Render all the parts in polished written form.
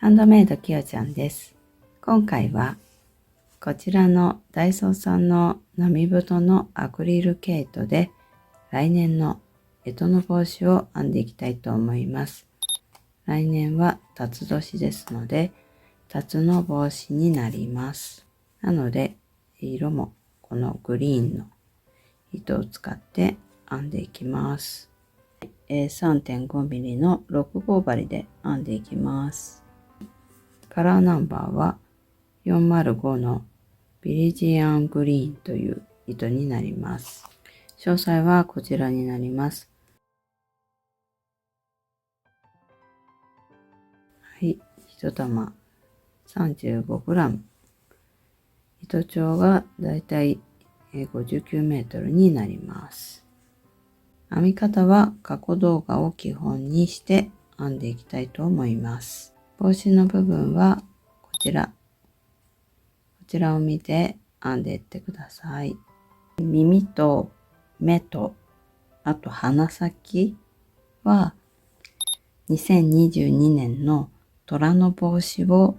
ハンドメイドきよちゃんです。今回はこちらのダイソーさんの波太のアクリル毛糸で来年の干支の帽子を編んでいきたいと思います。来年は辰年ですので、辰の帽子になります。なので、色もこのグリーンの糸を使って編んでいきます。3.5mm の6号針で編んでいきます。カラーナンバーは405のビリジアングリーンという糸になります。詳細はこちらになります。はい、1玉 35g。糸長がだいたい59メートルになります。編み方は過去動画を基本にして編んでいきたいと思います。帽子の部分はこちらを見て編んでいってください。耳と目とあと鼻先は2022年の虎の帽子を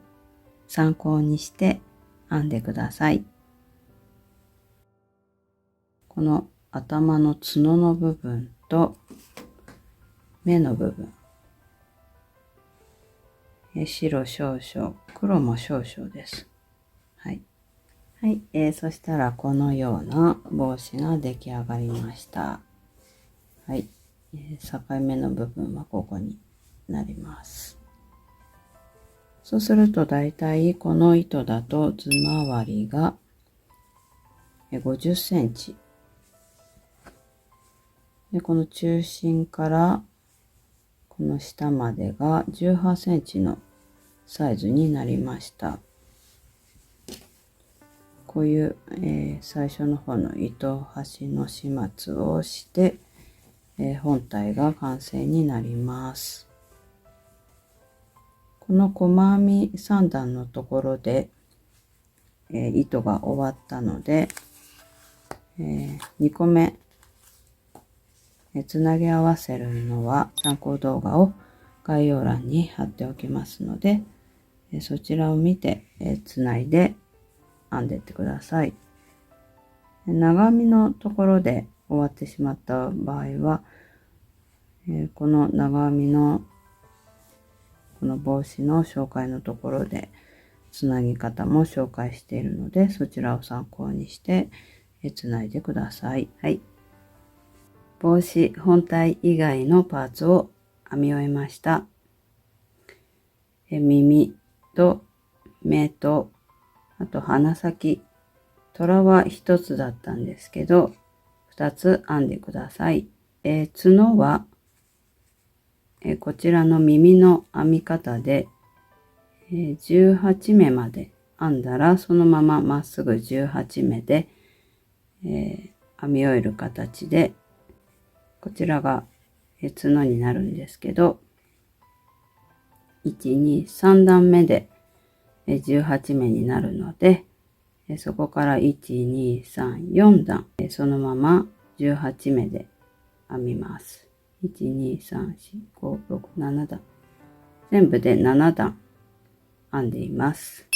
参考にして編んでください。この頭の角の部分と目の部分、白少々、黒も少々です。はい。はい、そしたらこのような帽子が出来上がりました。はい、境目の部分はここになります。そうするとだいたいこの糸だと頭回りが50センチ。で、この中心からこの下までが18センチのサイズになりました。こういう、最初の方の糸端の始末をして、本体が完成になります。この細編み3段のところで、糸が終わったので、2個目、つなぎ合わせるのは参考動画を概要欄に貼っておきますので、そちらを見て、つないで編んでいってください。長編みのところで終わってしまった場合は、この長編みのこの帽子の紹介のところでつなぎ方も紹介しているので、そちらを参考にしてつないでください。はい。帽子本体以外のパーツを編み終えました。耳と目とあと鼻先、虎は一つだったんですけど2つ編んでください。角はこちらの耳の編み方で18目まで編んだらそのまままっすぐ18目で編み終える形で、こちらが角になるんですけど、1、2、3段目で18目になるので、そこから1、2、3、4段、そのまま18目で編みます。1、2、3、4、5、6、7段。全部で7段編んでいます。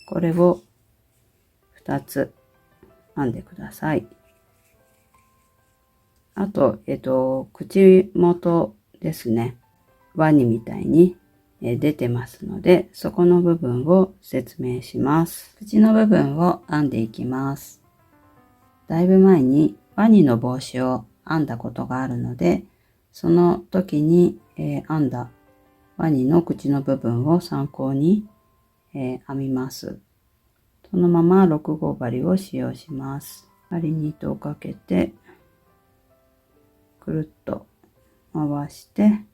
これを2つ編んでください。あと、口元ですね。ワニみたいに出てますので、そこの部分を説明します。口の部分を編んでいきます。だいぶ前にワニの帽子を編んだことがあるので、その時に編んだワニの口の部分を参考に編みます。そのまま6号針を使用します。針に糸をかけて、くるっと回して、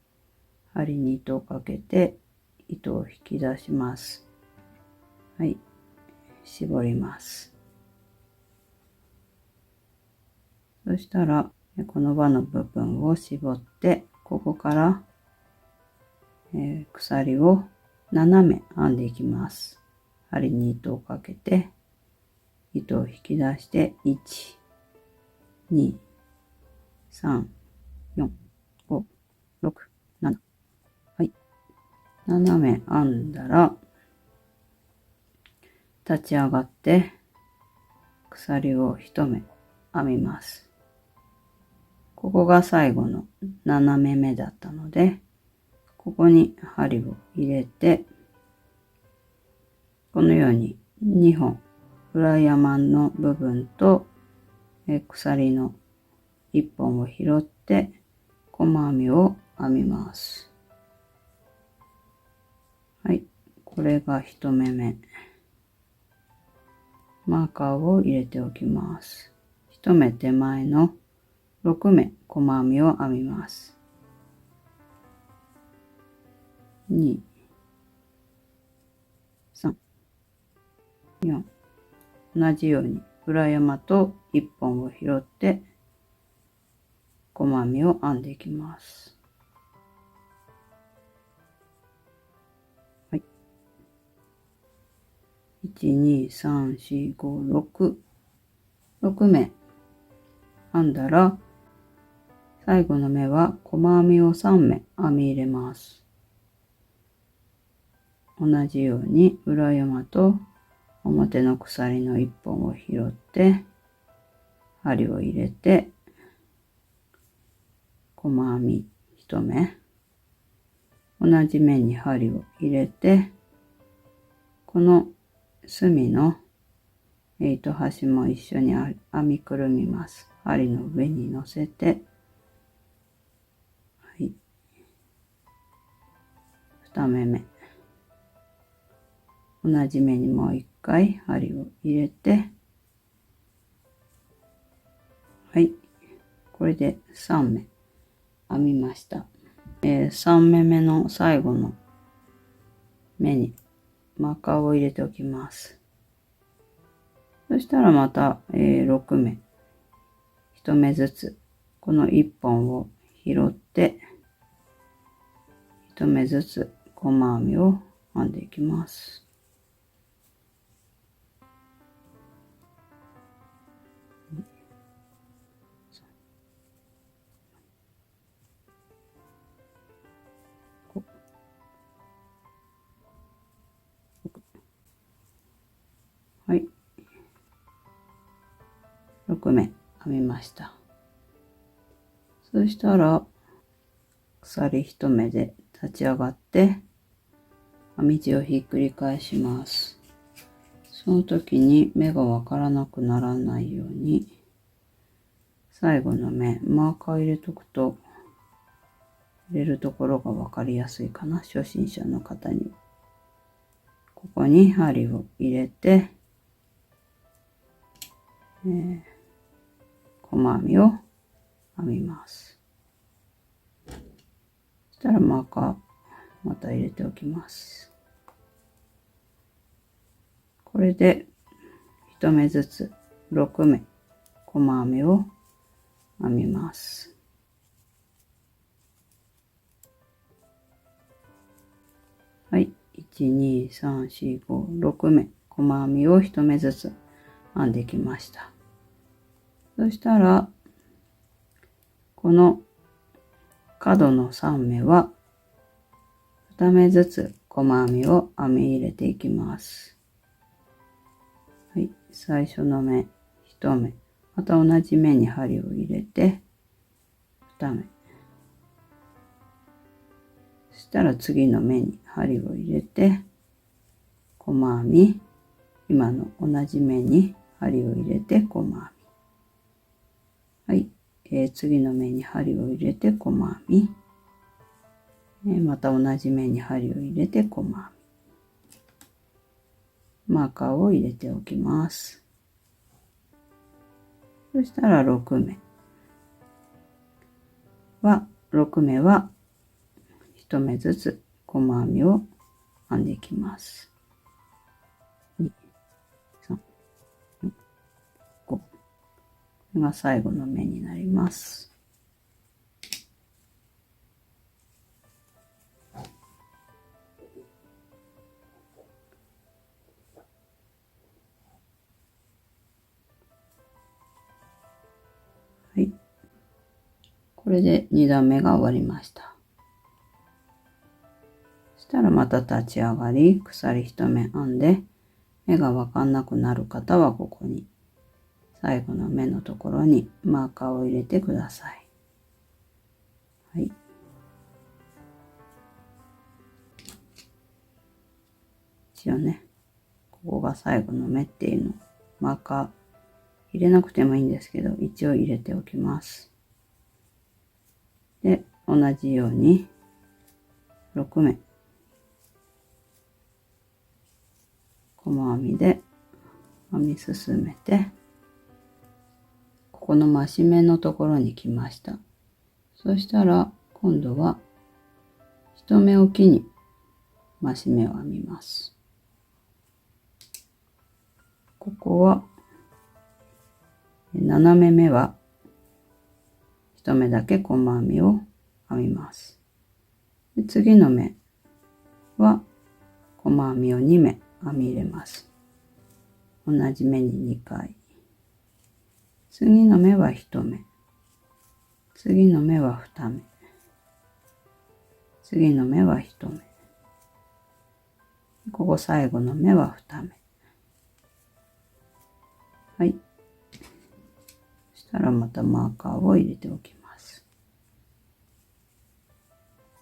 針に糸をかけて、糸を引き出します。はい。絞ります。そしたら、この輪の部分を絞って、ここから、鎖を斜め編んでいきます。針に糸をかけて、糸を引き出して、1、2、3、4、5、6、7。はい。斜め編んだら、立ち上がって鎖を1目編みます。ここが最後の斜め目だったので、ここに針を入れて、このように2本、裏山の部分と鎖の1本を拾って細編みを編みます。はい、これが1目目。マーカーを入れておきます。1目手前の6目細編みを編みます。2、3、4。同じように裏山と1本を拾って細編みを編んでいきます。はい。1、2、3、4、5、6。6目編んだら、最後の目は細編みを3目編み入れます。同じように裏山と表の鎖の1本を拾って針を入れて細編み1目、同じ目に針を入れて、この隅の糸端も一緒に編みくるみます。針の上に乗せて、はい、2目目、同じ目にもう1回針を入れて、はい、これで3目編みました。3目目の最後の目にマーカーを入れておきます。そしたらまた、6目、1目ずつこの1本を拾って1目ずつ細編みを編んでいきます。はい。6目編みました。そしたら、鎖1目で立ち上がって、編み地をひっくり返します。その時に目がわからなくならないように、最後の目、マーカー入れとくと、入れるところがわかりやすいかな、初心者の方に。ここに針を入れて、細編みを編みます。そしたらマーカーまた入れておきます。これで1目ずつ6目細編みを編みます。はい、1、2、3、4、5、6目細編みを1目ずつ編んできました。そしたらこの角の3目は2目ずつ細編みを編み入れていきます。はい、最初の目1目、また同じ目に針を入れて2目、そしたら次の目に針を入れて細編み、今の同じ目に針を入れて細編み、はい、次の目に針を入れて細編み、また同じ目に針を入れて細編み、マーカーを入れておきます。そしたら6目は1目ずつ細編みを編んでいきます。2、3、4、5。これが最後の目になります。はい。これで2段目が終わりました。そしたらまた立ち上がり、鎖1目編んで、目がわかんなくなる方はここに、最後の目のところにマーカーを入れてください。はい。一応ね、ここが最後の目っていうのをマーカー入れなくてもいいんですけど、一応入れておきます。で、同じように6目細編みで編み進めて、ここの増し目のところに来ました。そしたら今度は1目おきに増し目を編みます。ここは斜め目は1目だけ細編みを編みます。で次の目は細編みを2目編み入れます。同じ目に2回。次の目は1目。次の目は2目。次の目は1目。ここ最後の目は2目。はい。そしたらまたマーカーを入れておきます。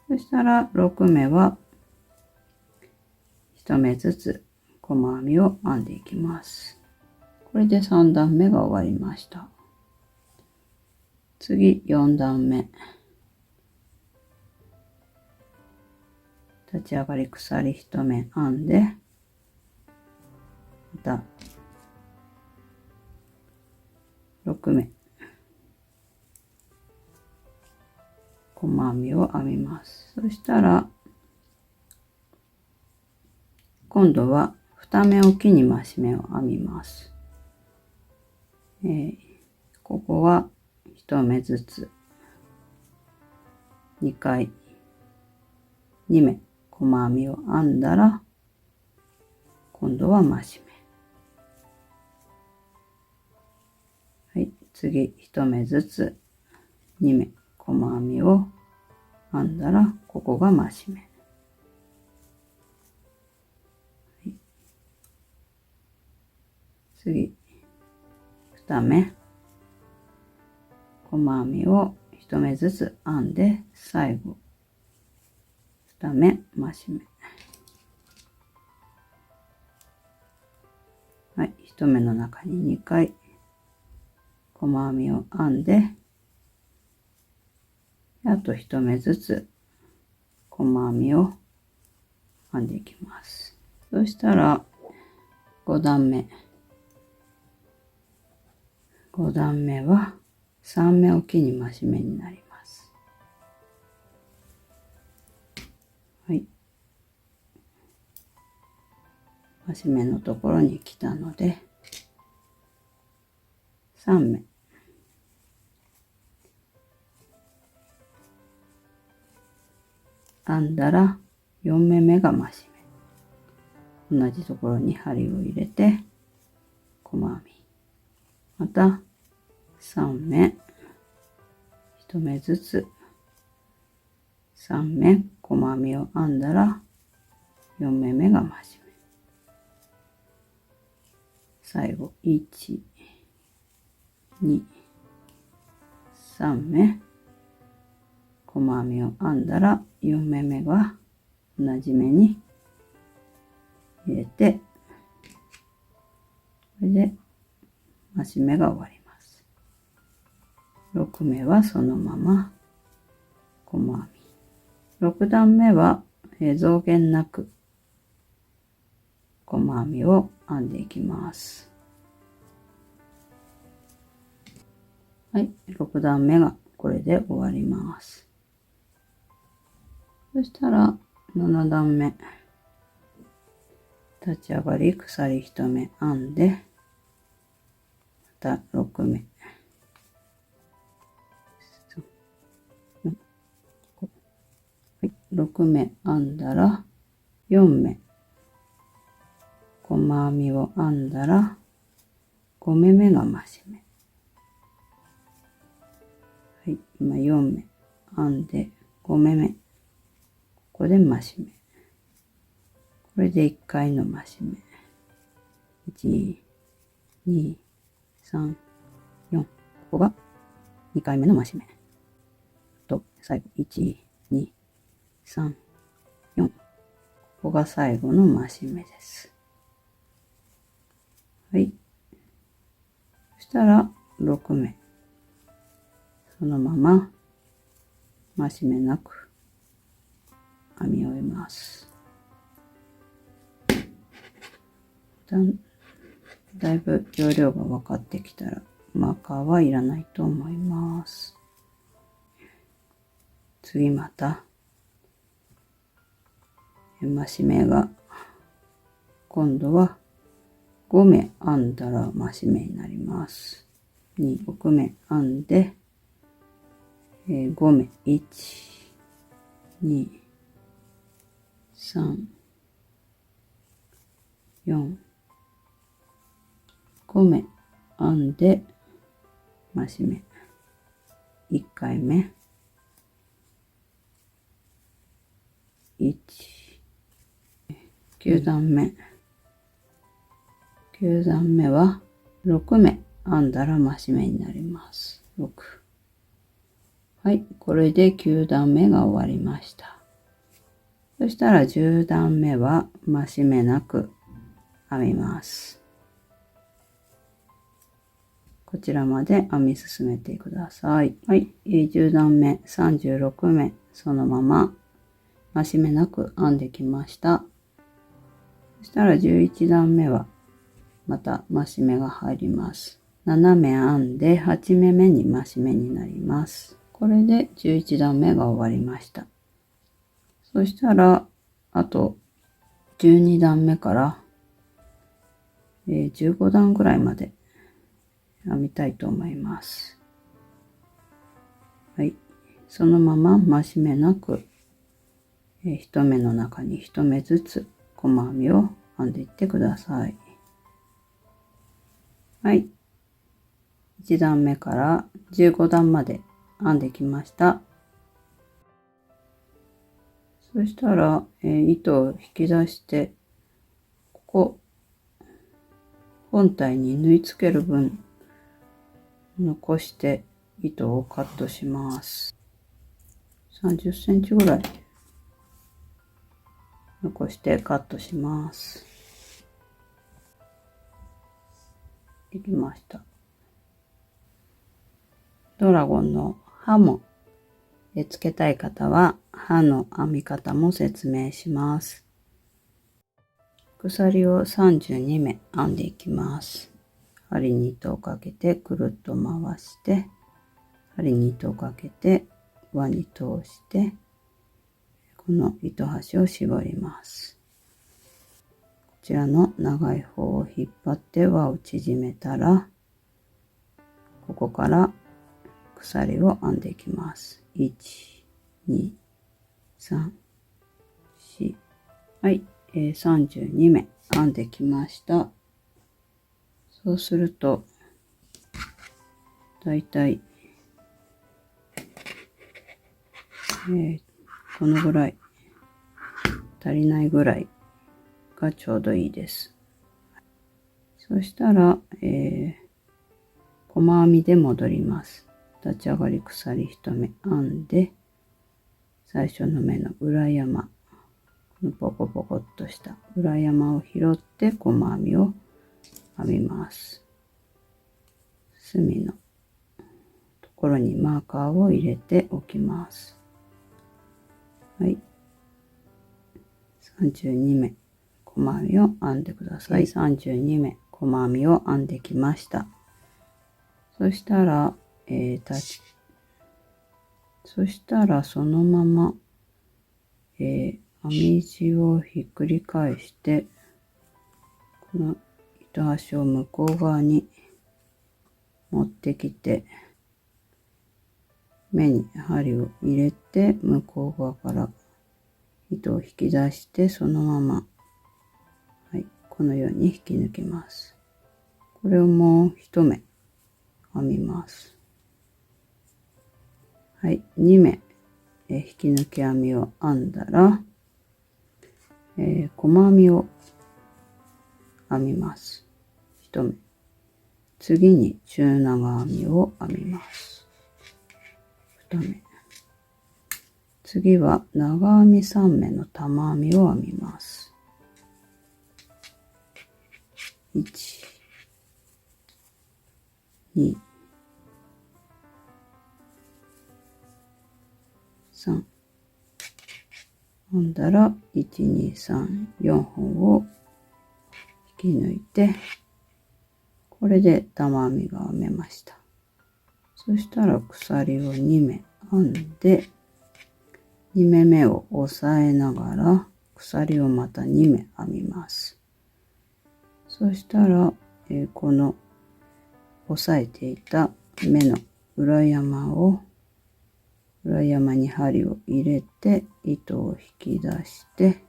そしたら6目は1目ずつ細編みを編んでいきます。これで3段目が終わりました。次4段目。立ち上がり鎖1目編んで、また6目細編みを編みます。そしたら今度は2目おきに増し目を編みます。ここは1目ずつ2回2目細編みを編んだら、今度は増し目。はい、次1目ずつ2目細編みを編んだら、ここが増し目。はい、次2目細編みを1目ずつ編んで、最後2目増し目。はい、1目の中に2回細編みを編んで、あと1目ずつ細編みを編んでいきます。そしたら5段目。5段目は3目おきに増し目になります。はい。増し目のところに来たので、3目。編んだら4目目が増し目。同じところに針を入れて、細編み。また3目。1目ずつ3目細編みを編んだら4目目が増し目。最後1、2、3目細編みを編んだら4目目は同じ目に入れて、これで増し目が終わります。6目はそのまま細編み。6段目は増減なく細編みを編んでいきます。はい、6段目がこれで終わります。そしたら7段目。立ち上がり鎖1目編んで、また6目。はい、6目編んだら4目細編みを編んだら5目目が増し目。はい、今4目編んで5目目、ここで増し目。これで1回の増し目。1、2、3、4。ここが2回目の増し目。と、最後、1、2、3、4。ここが最後の増し目です。はい。そしたら、6目。そのまま、増し目なく、編み終えます。だいぶ要領が分かってきたら、マーカーはいらないと思います。次また、増し目が、今度は5目編んだら増し目になります。6目編んで、5目、1、2、3、4、5目編んで、増し目。1回目。1、9段目。9段目は6目編んだら増し目になります。6。はい、これで9段目が終わりました。そしたら10段目は増し目なく編みます。こちらまで編み進めてください。はい、10段目、36目、そのまま増し目なく編んできました。そしたら11段目はまた増し目が入ります。7目編んで8目目に増し目になります。これで11段目が終わりました。そしたら、あと12段目から15段ぐらいまで編みたいと思います。はい。そのまま増し目なく、1目の中に1目ずつ細編みを編んでいってください。はい。1段目から15段まで編んできました。そしたら、糸を引き出して、ここ、本体に縫い付ける分、残して糸をカットします。30センチぐらい残してカットします。できました。ドラゴンの刃もつけたい方は刃の編み方も説明します。鎖を32目編んでいきます。針に糸をかけてくるっと回して、針に糸をかけて輪に通して、この糸端を絞ります。こちらの長い方を引っ張って輪を縮めたら、ここから鎖を編んでいきます。1、2、3、4。はい、32目編んできました。そうすると、だいたい、このぐらい、足りないぐらいがちょうどいいです。そしたら、細編みで戻ります。立ち上がり鎖1目編んで、最初の目の裏山、このポコポコっとした裏山を拾って細編みを編みます。隅のところにマーカーを入れておきます。はい。32目細編みを編んでください。32目細編みを編んできました。そしたら、そのまま、編み地をひっくり返して、この糸端を向こう側に持ってきて、目に針を入れて、向こう側から糸を引き出して、そのまま、はい、このように引き抜きます。これをもう一目編みます。はい、2目引き抜き編みを編んだら、細編みを編みます。1目。次に中長編みを編みます。2目。次は長編み3目の玉編みを編みます。1、2、3。編んだら、1、2、3、4本を引き抜いて、これで玉編みが編めました。そしたら鎖を2目編んで、2目目を押さえながら鎖をまた2目編みます。そしたら、この押さえていた目の裏山に針を入れて糸を引き出して、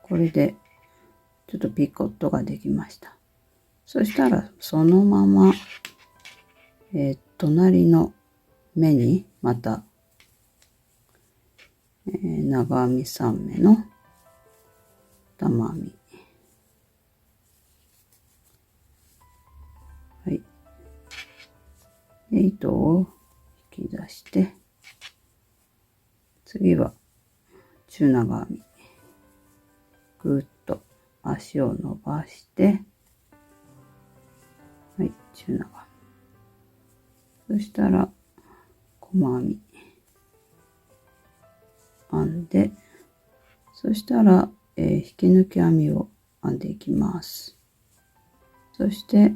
これでちょっとピコットができました。そしたらそのまま、隣の目にまた、長編み3目の玉編み、はい、で糸を引き出して、次は中長編み、ぐーっと足を伸ばして、はい、中長編み、そしたら細編み編んで、そしたら、引き抜き編みを編んでいきます。そして、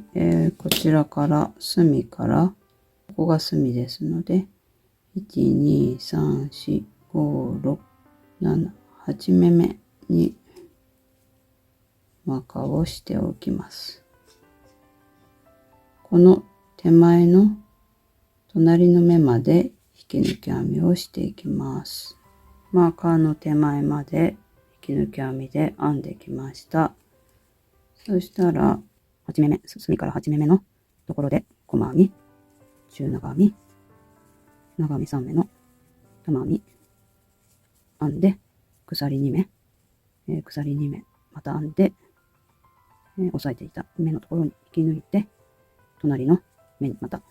こちらから隅から、ここが隅ですので、1、2、3、4、5、6、7、8目目にマーカーをしておきます。この手前の隣の目まで引き抜き編みをしていきます。マーカーの手前まで引き抜き編みで編んできました。そしたら8目目、隅から8目目のところで細編み、中長編み、長編み3目の玉編み編んで、鎖2目、鎖2目また編んで、押さえていた目のところに引き抜いて、隣の目にまた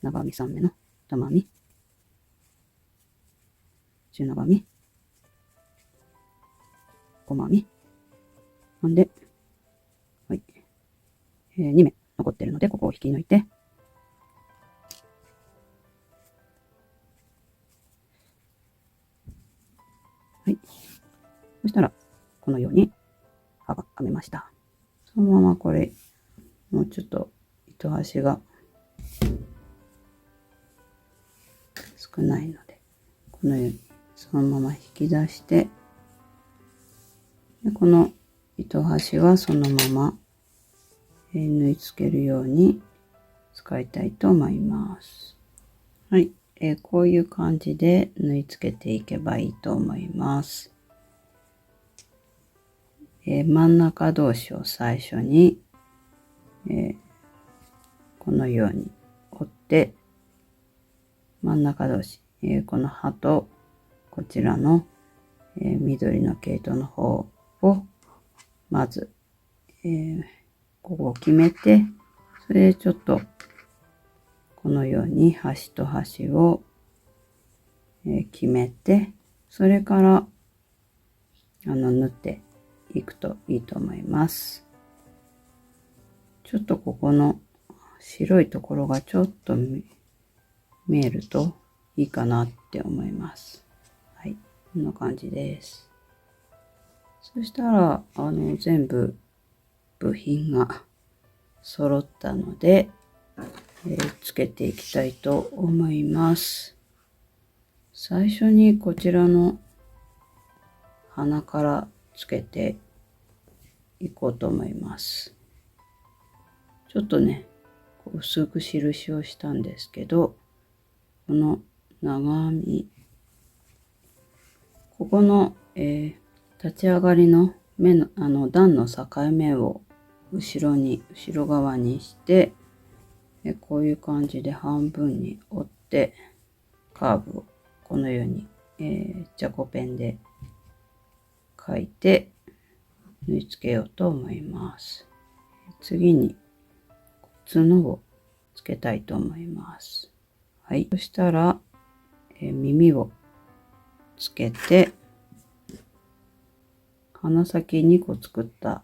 長編み3目の玉編み、中長編み、細編み編んで、はい、2目残ってるので、ここを引き抜いて、はい、そしたらこのように刃が編めました。そのままこれもうちょっと糸端が少ないので、このようにそのまま引き出して、でこの糸端はそのまま、縫い付けるように使いたいと思います。はい、こういう感じで縫い付けていけばいいと思います。真ん中同士を最初に、このように折って、真ん中同士、この葉とこちらの、緑の毛糸の方をまず、ここを決めて、それでちょっとこのように端と端を、決めて、それから縫っていくといいと思います。ちょっとここの白いところがちょっと見えるといいかなって思います。はい、こんな感じです。そしたら全部部品が揃ったので、つけていきたいと思います。最初にこちらの鼻からつけていこうと思います。ちょっとね、薄く印をしたんですけど、この長編み、ここの、立ち上がりの目の段の境目を後ろ側にして、こういう感じで半分に折ってカーブをこのように、チョコペンで書いて縫い付けようと思います。次に角をつけたいと思います。はい。そしたら、耳をつけて、鼻先2個作った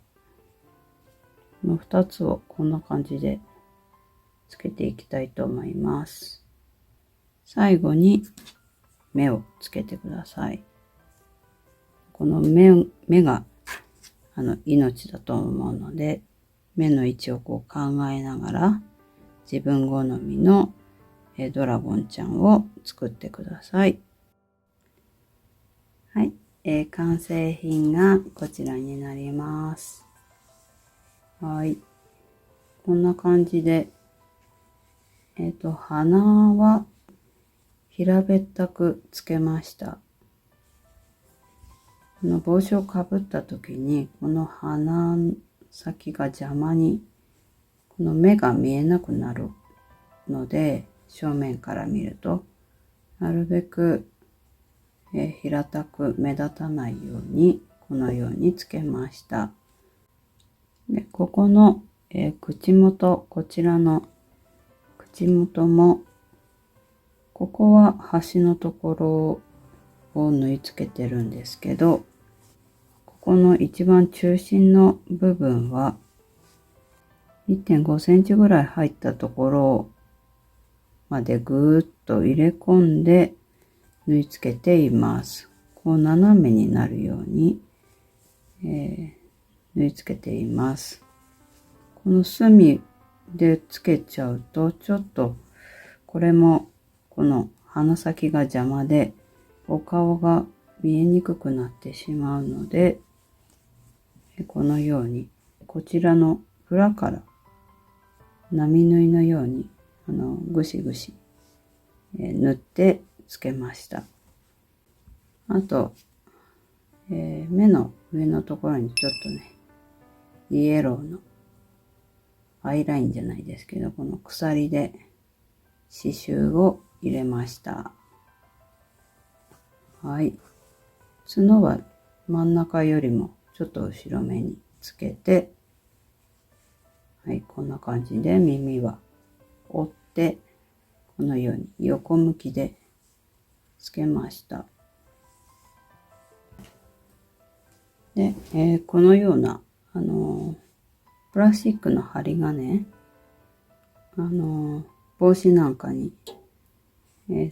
この2つをこんな感じでつけていきたいと思います。最後に目をつけてください。この目が命だと思うので、目の位置をこう考えながら自分好みのドラゴンちゃんを作ってください。はい、完成品がこちらになります。はい。こんな感じで、鼻は平べったくつけました。この帽子をかぶった時に、この鼻先が邪魔に、この目が見えなくなるので、正面から見ると、なるべく、平たく目立たないように、このようにつけました。で、ここの、口元、こちらの口元も、ここは端のところを縫い付けてるんですけど、ここの一番中心の部分は 1.5 センチぐらい入ったところまでぐーっと入れ込んで縫い付けています。こう斜めになるように、縫い付けています。この隅でつけちゃうとちょっとこれもこの鼻先が邪魔でお顔が見えにくくなってしまうので、このようにこちらの裏から波縫いのようにぐしぐし縫ってつけました。あと、目の上のところにちょっとね、イエローのアイラインじゃないですけど、この鎖で刺繍を入れました。はい。角は真ん中よりもちょっと後ろ目につけて、はい、こんな感じで耳は折って、このように横向きでつけました。で、このような、プラスチックの針金、帽子なんかに、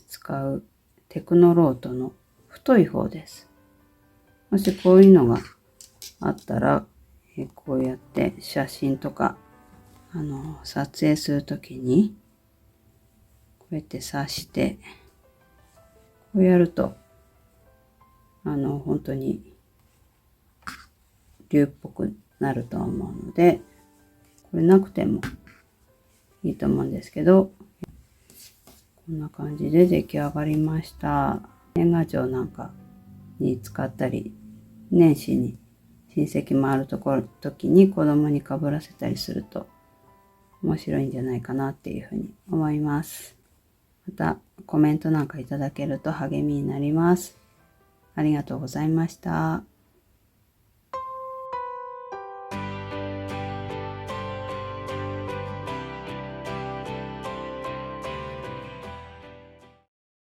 使うテクノロートの太い方です。もしこういうのがあったら、こうやって写真とか、撮影するときに、こうやって刺して、こうやると、本当に竜っぽくなると思うので、これなくてもいいと思うんですけど、こんな感じで出来上がりました。年賀状なんかに使ったり、年始に親戚回る時に子供にかぶらせたりすると面白いんじゃないかなっていうふうに思います。またコメントなんかいただけると励みになります。ありがとうございました。